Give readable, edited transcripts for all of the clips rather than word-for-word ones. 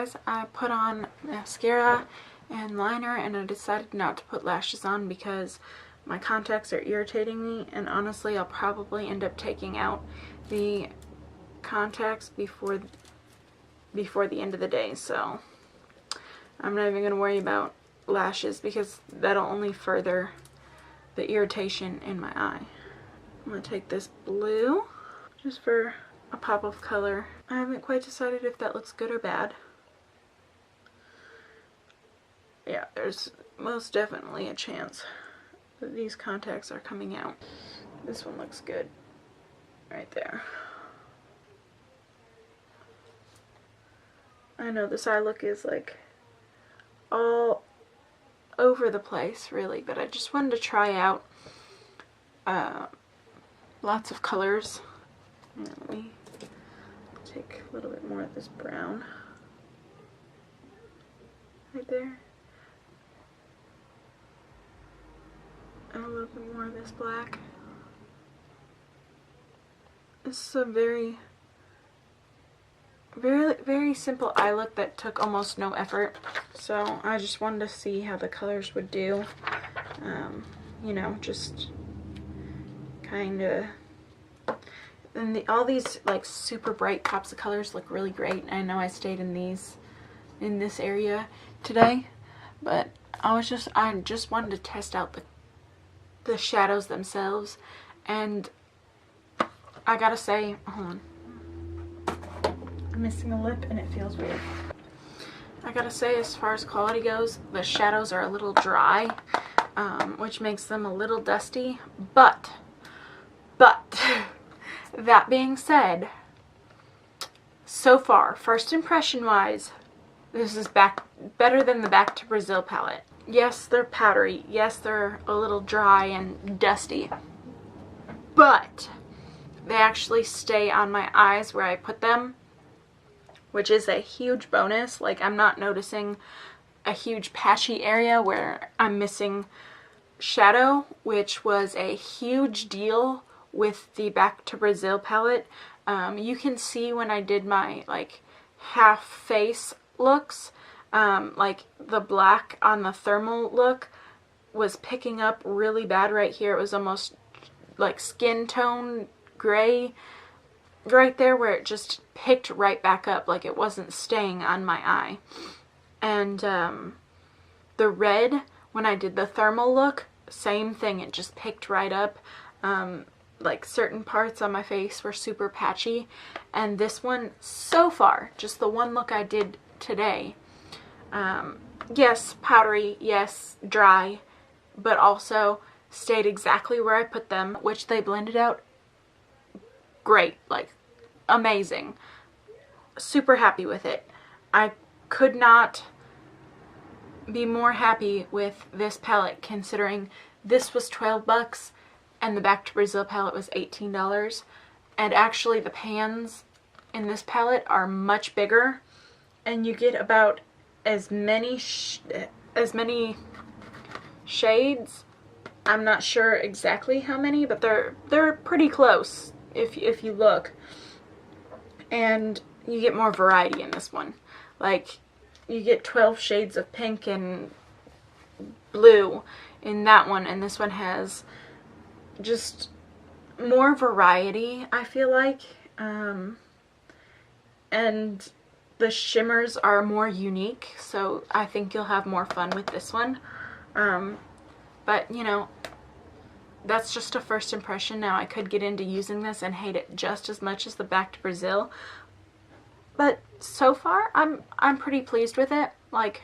guys, I put on mascara and liner, and I decided not to put lashes on because my contacts are irritating me, and honestly I'll probably end up taking out the contacts before the end of the day, so I'm not even going to worry about lashes because that'll only further the irritation in my eye. I'm going to take this blue just for a pop of color. I haven't quite decided if that looks good or bad. Yeah, there's most definitely a chance that these contacts are coming out. This one looks good right there. I know this eye look is like all over the place really, but I just wanted to try out lots of colors. And let me take a little bit more of this brown right there, and a little bit more of this black. This is a very simple eye look that took almost no effort, so I just wanted to see how the colors would do. You know, just kind of, and all these like super bright pops of colors look really great. I know I stayed in this area today, but I just wanted to test out the shadows themselves, and I gotta say, hold on, I'm missing a lip and it feels weird. I gotta say, as far as quality goes, the shadows are a little dry, which makes them a little dusty, but that being said, so far, first impression wise, this is better than the Back to Brazil palette. Yes, they're powdery, yes, they're a little dry and dusty, but they actually stay on my eyes where I put them, which is a huge bonus. Like, I'm not noticing a huge patchy area where I'm missing shadow, which was a huge deal with the Back to Brazil palette. You can see when I did my like half face looks, like the black on the thermal look was picking up really bad right here. It was almost like skin tone gray right there, where it just picked right back up, like it wasn't staying on my eye. And the red, when I did the thermal look, same thing, it just picked right up. Like certain parts on my face were super patchy, and this one, so far, just the one look I did today, yes, powdery, yes, dry, but also stayed exactly where I put them, which they blended out great, like amazing. Super happy with it. I could not be more happy with this palette, considering this was 12 bucks and the Back to Brazil palette was $18. And actually the pans in this palette are much bigger, and you get about as many shades. I'm not sure exactly how many, but they're pretty close if you look. And you get more variety in this one. Like, you get 12 shades of pink and blue in that one, and this one has just more variety, I feel like. And the shimmers are more unique, so I think you'll have more fun with this one. But, you know, that's just a first impression. Now, I could get into using this and hate it just as much as the Back to Brazil, but so far I'm pretty pleased with it. Like,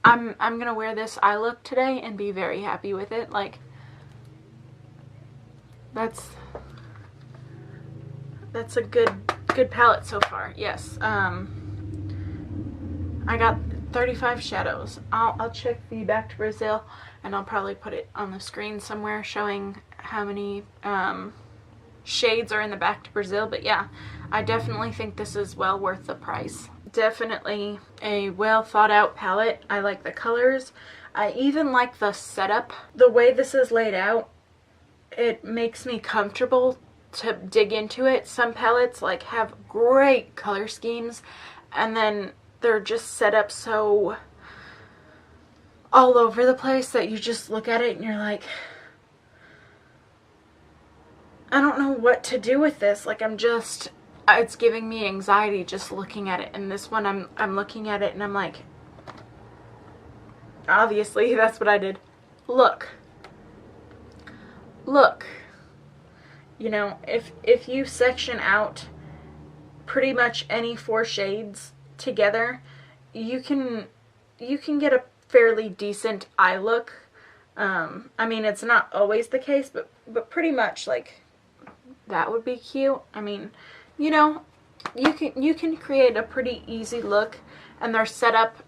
I'm gonna wear this eye look today and be very happy with it. Like, that's a good palette so far. Yes. I got 35 shadows. I'll check the Back to Brazil, and I'll probably put it on the screen somewhere showing how many shades are in the Back to Brazil. But yeah, I definitely think this is well worth the price. Definitely a well thought out palette. I like the colors. I even like the setup. The way this is laid out, it makes me comfortable to dig into it. Some palettes like have great color schemes, and then they're just set up so all over the place that you just look at it and you're like, I don't know what to do with this. Like, it's giving me anxiety just looking at it. And this one, I'm looking at it and I'm like, obviously that's what I did. Look. You know, if you section out pretty much any 4 shades together, you can get a fairly decent eye look. I mean, it's not always the case, but pretty much, like, that would be cute. I mean, you know, you can create a pretty easy look, and they're set up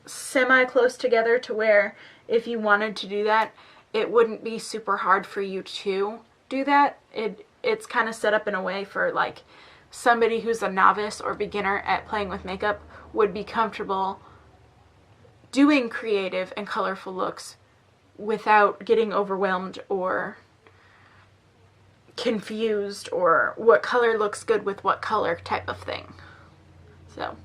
semi close together to where if you wanted to do that, it wouldn't be super hard for you to do that. It's kind of set up in a way for, like, somebody who's a novice or beginner at playing with makeup would be comfortable doing creative and colorful looks without getting overwhelmed or confused, or what color looks good with what color type of thing. So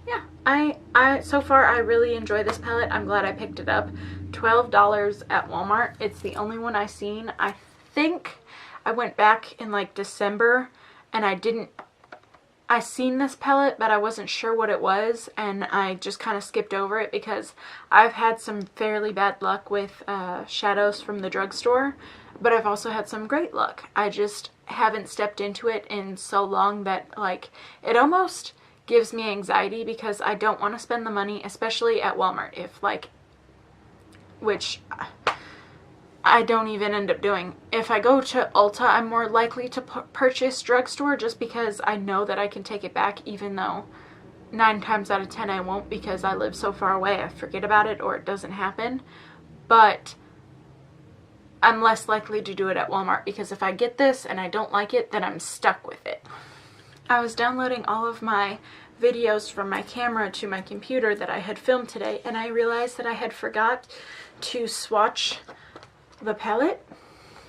yeah, I so far I really enjoy this palette. I'm glad I picked it up. $12 at Walmart. It's the only one I've seen. I think I went back in like December and I seen this palette, but I wasn't sure what it was, and I just kind of skipped over it because I've had some fairly bad luck with shadows from the drugstore, but I've also had some great luck. I just haven't stepped into it in so long that, like, it almost gives me anxiety because I don't want to spend the money, especially at Walmart, which I don't even end up doing. If I go to Ulta, I'm more likely to purchase drugstore just because I know that I can take it back, even though 9 times out of 10 I won't because I live so far away. I forget about it or it doesn't happen. But I'm less likely to do it at Walmart because if I get this and I don't like it, then I'm stuck with it. I was downloading all of my videos from my camera to my computer that I had filmed today, and I realized that I had forgot to swatch the palette,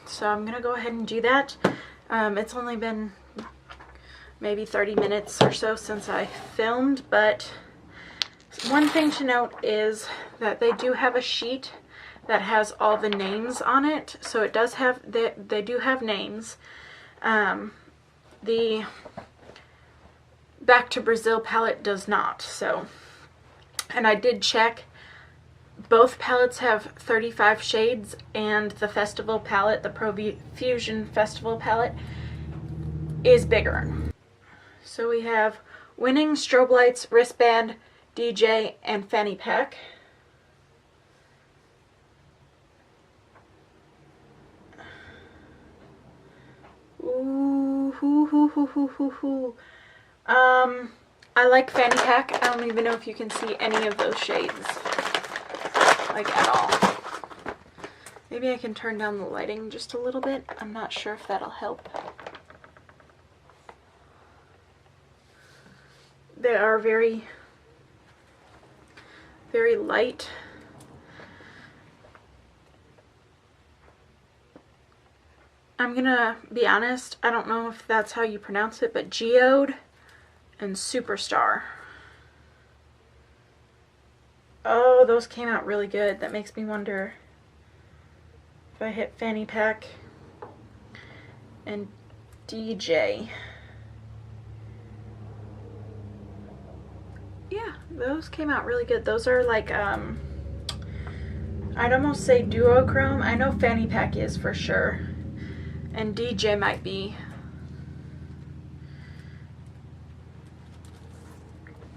so I'm gonna go ahead and do that. It's only been maybe 30 minutes or so since I filmed, but one thing to note is that they do have a sheet that has all the names on it, so it does have, they do have names. The Back to Brazil palette does not, so, and I did check. Both palettes have 35 shades, and the Festival palette, the Profusion Festival palette, is bigger. So we have Winning, Strobe Lights, Wristband, DJ, and Fanny Pack. Ooh, hoo, hoo, hoo, hoo, hoo, hoo. I like Fanny Pack. I don't even know if you can see any of those shades, like, at all. Maybe I can turn down the lighting just a little bit. I'm not sure if that'll help. They are very, very light. I'm gonna be honest, I don't know if that's how you pronounce it, but Geode and Superstar. Oh, those came out really good. That makes me wonder if I hit Fanny Pack and DJ. Yeah, those came out really good. Those are like, I'd almost say duochrome. I know Fanny Pack is for sure. And DJ might be.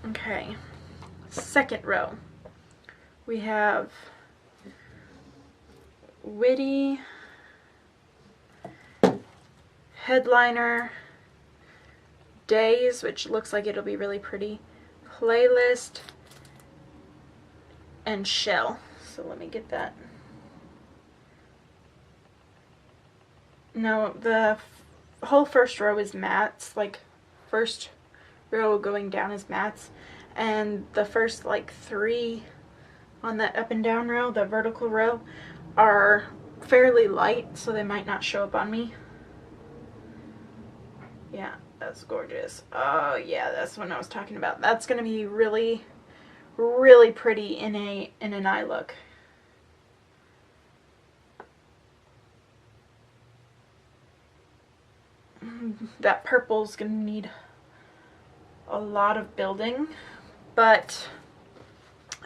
Okay, second row. We have Witty, Headliner, Days, which looks like it'll be really pretty, Playlist, and Shell. So let me get that. Now the whole first row is mattes, like first row going down is mattes, and the first like 3 on that up and down row, the vertical row, are fairly light, so they might not show up on me. Yeah, that's gorgeous. Oh yeah, that's what I was talking about. That's gonna be really, really pretty in an eye look. That purple's gonna need a lot of building, but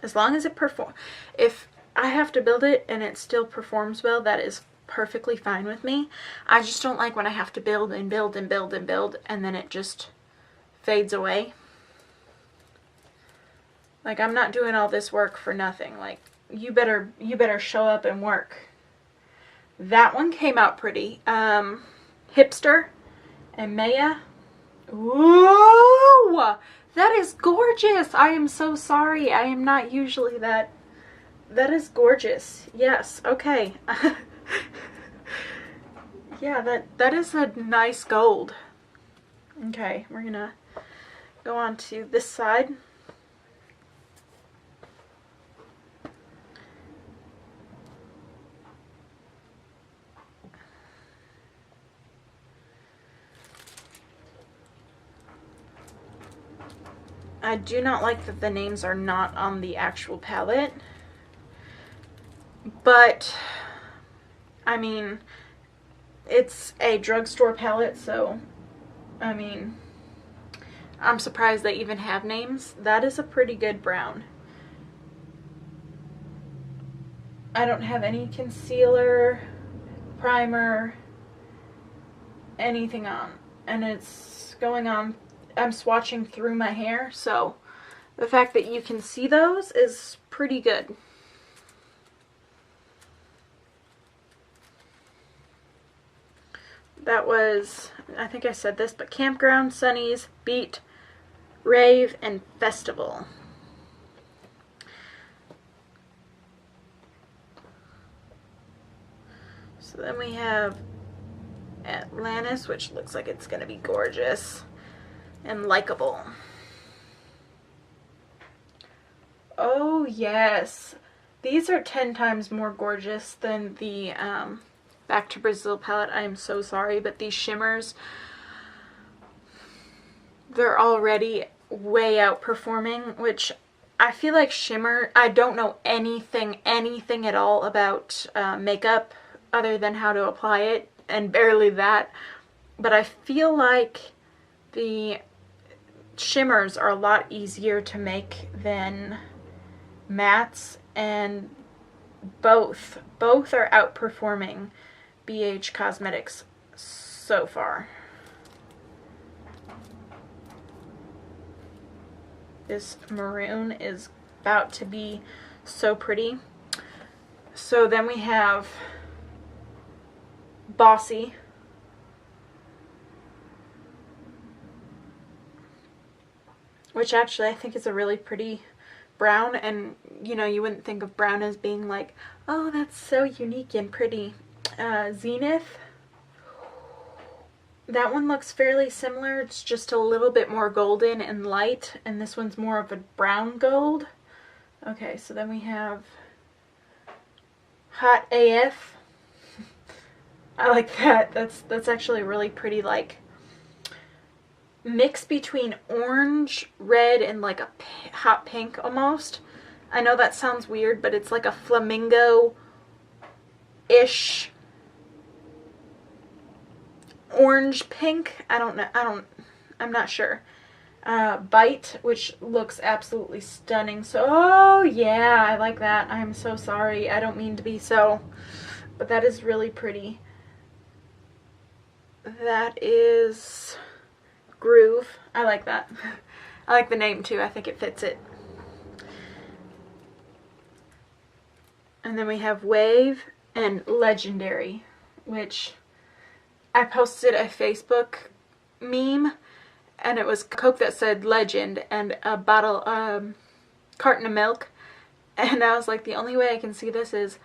as long as it if I have to build it and it still performs well, that is perfectly fine with me. I just don't like when I have to build and build and build and build and then it just fades away. Like, I'm not doing all this work for nothing. Like, you better show up and work. That one came out pretty. Hipster and Maya. Ooh, that is gorgeous. I am so sorry. I am not usually that. That is gorgeous. Yes. Okay. Yeah, that is a nice gold. Okay, we're gonna go on to this side. I do not like that the names are not on the actual palette, but I mean, it's a drugstore palette, so I mean, I'm surprised they even have names. That is a pretty good brown. I don't have any concealer, primer, anything on, and it's going on. I'm swatching through my hair, so the fact that you can see those is pretty good. That was, I think I said this, but Campground, Sunnies, Beat, Rave, and Festival. So then we have Atlantis, which looks like it's going to be gorgeous and likable. Oh yes, these are 10 times more gorgeous than the Back to Brazil palette. I am so sorry, but these shimmers, they're already way outperforming, which I feel like shimmer, I don't know anything at all about makeup other than how to apply it, and barely that, but I feel like the shimmers are a lot easier to make than mattes, and both are outperforming BH Cosmetics so far. This maroon is about to be so pretty. So then we have Bossy, which actually I think is a really pretty brown, and you know, you wouldn't think of brown as being like, oh, that's so unique and pretty. Zenith, that one looks fairly similar. It's just a little bit more golden and light, and this one's more of a brown gold. Okay, so then we have Hot AF. I like that. That's actually really pretty, like mix between orange, red, and like a hot pink almost. I know that sounds weird, but it's like a flamingo-ish orange pink. I'm not sure. Bite, which looks absolutely stunning. So, oh yeah, I like that. I'm so sorry. I don't mean to be so, but that is really pretty. That is Groove. I like that. I like the name too. I think it fits it. And then we have Wave and Legendary, which I posted a Facebook meme, and it was Coke that said Legend and a carton of milk, and I was like, the only way I can see this is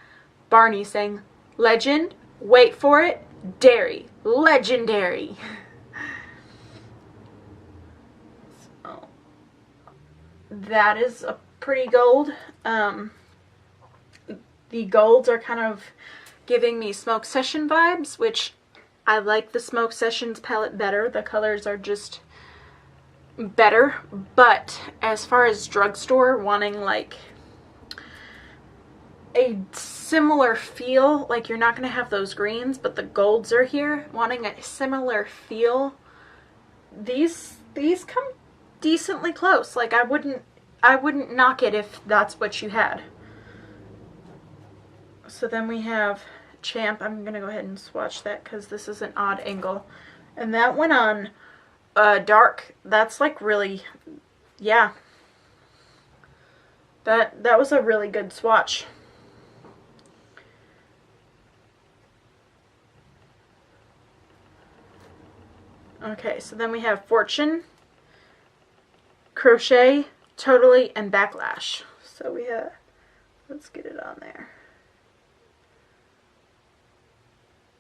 Barney saying Legend, wait for it, Dairy, Legendary. So that is a pretty gold. The golds are kind of giving me Smoke Session vibes, which I like the Smoke Sessions palette better. The colors are just better. But as far as drugstore, wanting like a similar feel, like you're not going to have those greens, but the golds are here, wanting a similar feel, these come decently close. Like I wouldn't knock it if that's what you had. So then we have Champ. I'm gonna go ahead and swatch that because this is an odd angle, and that went on dark. That's like really, yeah, that was a really good swatch. Okay, so then we have Fortune, Crochet, Totally, and Backlash. So we have, let's get it on there.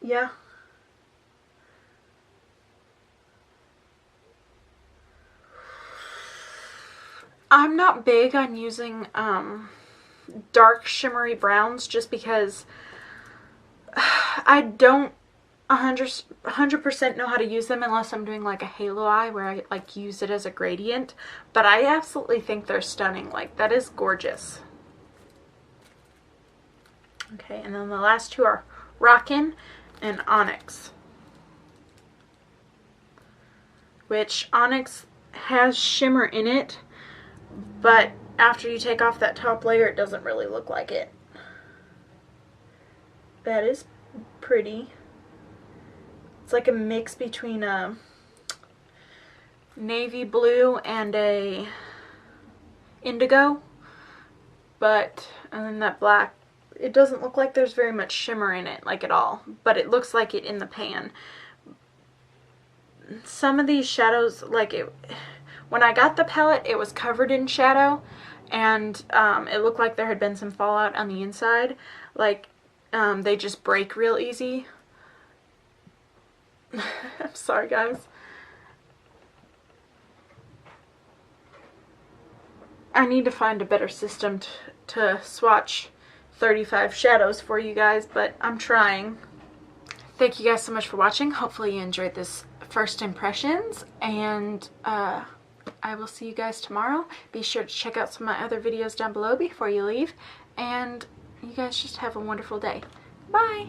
Yeah. I'm not big on using dark shimmery browns just because I don't 100% know how to use them unless I'm doing like a halo eye where I like use it as a gradient, but I absolutely think they're stunning. Like that is gorgeous. Okay, and then the last two are Rockin' and Onyx, which Onyx has shimmer in it, but after you take off that top layer it doesn't really look like it. That is pretty. It's like a mix between a navy blue and a indigo, but and then that black, it doesn't look like there's very much shimmer in it, like at all, but it looks like it in the pan. Some of these shadows, like it, when I got the palette it was covered in shadow, and it looked like there had been some fallout on the inside, like they just break real easy. I'm sorry guys. I need to find a better system to swatch 35 shadows for you guys, but I'm trying. Thank you guys so much for watching. Hopefully you enjoyed this first impressions, and I will see you guys tomorrow. Be sure to check out some of my other videos down below before you leave, and you guys just have a wonderful day. Bye!